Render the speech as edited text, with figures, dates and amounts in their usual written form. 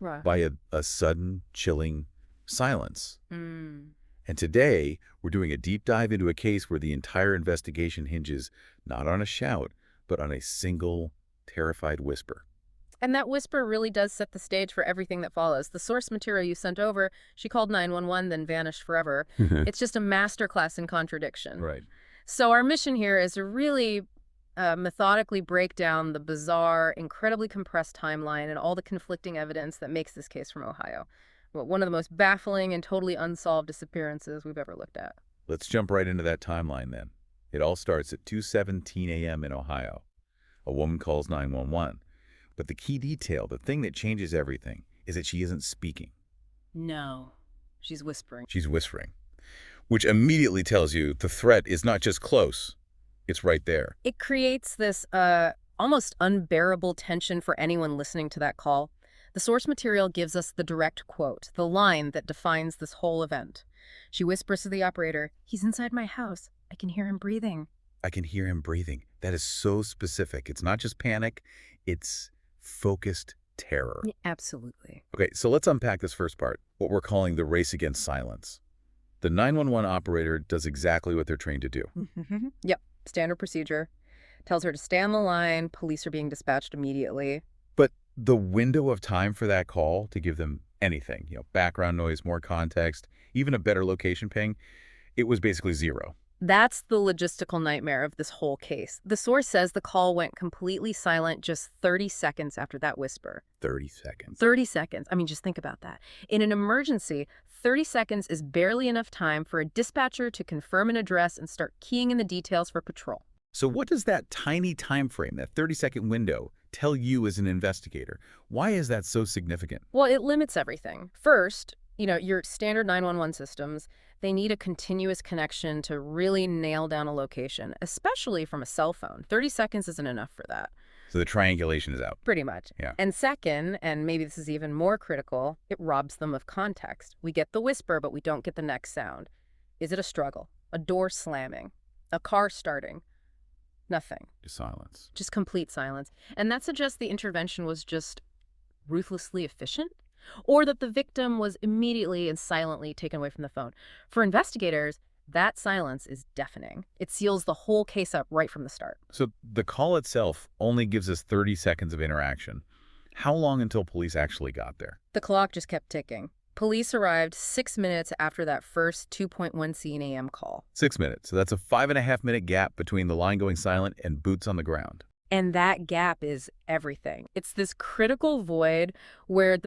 Right. by a sudden, chilling silence. Mm. And today, we're doing a deep dive into a case where the entire investigation hinges not on a shout, but on a single, terrified whisper. And that whisper really does set the stage for everything that follows. The source material you sent over, she called 911, then vanished forever. It's just a masterclass in contradiction. Right. So our mission here is to really methodically break down the bizarre, incredibly compressed timeline and all the conflicting evidence that makes this case from Ohio. Well, one of the most baffling and totally unsolved disappearances we've ever looked at. Let's jump right into that timeline then. It all starts at 2:17 a.m. in Ohio. A woman calls 911. But the key detail, the thing that changes everything, is that she isn't speaking. No. She's whispering. She's whispering, which immediately tells you the threat is not just close, it's right there. It creates this almost unbearable tension for anyone listening to that call. The source material gives us the direct quote, the line that defines this whole event. She whispers to the operator, "He's inside my house. I can hear him breathing." I can hear him breathing. That is so specific. It's not just panic, it's focused terror. Yeah, absolutely. Okay, so let's unpack this first part, what we're calling the race against silence. The 911 operator does exactly what they're trained to do. Yep, standard procedure. Tells her to stay on the line. Police are being dispatched immediately. But the window of time for that call to give them anything, background noise, more context, even a better location ping, it was basically zero. That's the logistical nightmare of this whole case. The source says the call went completely silent just 30 seconds after that whisper. 30 seconds. 30 seconds. I mean, just think about that. In an emergency, 30 seconds is barely enough time for a dispatcher to confirm an address and start keying in the details for patrol. So what does that tiny time frame, that 30-second window, tell you as an investigator? Why is that so significant? Well, it limits everything. First, your standard 911 systems, they need a continuous connection to really nail down a location, especially from a cell phone. 30 seconds isn't enough for that. So the triangulation is out. Pretty much. Yeah. And second, and maybe this is even more critical, it robs them of context. We get the whisper, but we don't get the next sound. Is it a struggle? A door slamming? A car starting? Nothing. Just silence. Just complete silence. And that suggests the intervention was just ruthlessly efficient, or that the victim was immediately and silently taken away from the phone. For investigators, that silence is deafening. It seals the whole case up right from the start. So the call itself only gives us 30 seconds of interaction. How long until police actually got there? The clock just kept ticking. Police arrived 6 minutes after that first 2.1 a.m. call. 6 minutes. So that's a 5.5-minute gap between the line going silent and boots on the ground. And that gap is everything. It's this critical void where the